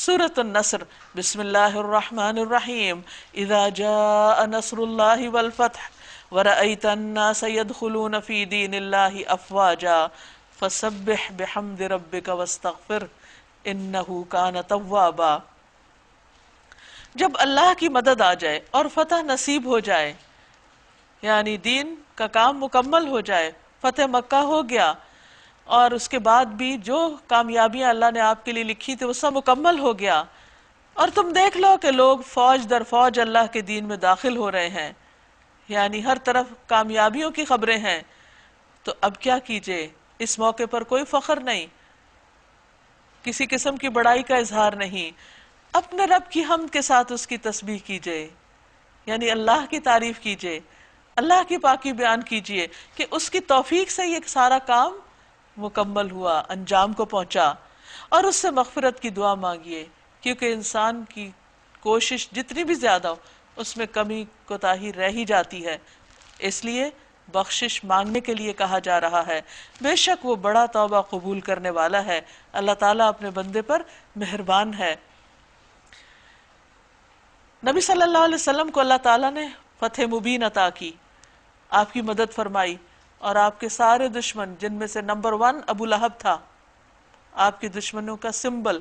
سورۃ النصر، بسم اللہ الرحمن الرحیم، اذا جاء نصر اللہ والفتح ورأیت الناس يدخلون فی دین اللہ افواجا فسبح بحمد ربک واستغفر انہ کان توابا۔ جب اللہ کی مدد آ جائے اور فتح نصیب ہو جائے، یعنی دین کا کام مکمل ہو جائے، فتح مکہ ہو گیا، اور اس کے بعد بھی جو کامیابیاں اللہ نے آپ کے لیے لکھی تھی وہ سب مکمل ہو گیا، اور تم دیکھ لو کہ لوگ فوج در فوج اللہ کے دین میں داخل ہو رہے ہیں، یعنی ہر طرف کامیابیوں کی خبریں ہیں، تو اب کیا کیجئے؟ اس موقع پر کوئی فخر نہیں، کسی قسم کی بڑائی کا اظہار نہیں، اپنے رب کی حمد کے ساتھ اس کی تسبیح کیجئے، یعنی اللہ کی تعریف کیجئے، اللہ کی پاکی بیان کیجئے کہ اس کی توفیق سے یہ سارا کام مکمل ہوا، انجام کو پہنچا، اور اس سے مغفرت کی دعا مانگیے، کیونکہ انسان کی کوشش جتنی بھی زیادہ ہو اس میں کمی کوتاہی رہ ہی جاتی ہے، اس لیے بخشش مانگنے کے لیے کہا جا رہا ہے۔ بے شک وہ بڑا توبہ قبول کرنے والا ہے، اللہ تعالیٰ اپنے بندے پر مہربان ہے۔ نبی صلی اللہ علیہ وسلم کو اللہ تعالیٰ نے فتح مبین عطا کی، آپ کی مدد فرمائی، اور آپ کے سارے دشمن، جن میں سے نمبر 1 ابو لہب تھا، آپ کے دشمنوں کا سمبل،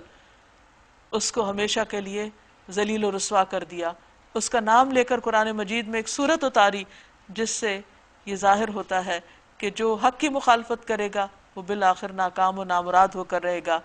اس کو ہمیشہ کے لیے ذلیل و رسوا کر دیا۔ اس کا نام لے کر قرآن مجید میں ایک سورت اتاری جس سے یہ ظاہر ہوتا ہے کہ جو حق کی مخالفت کرے گا وہ بالآخر ناکام و نامراد ہو کر رہے گا۔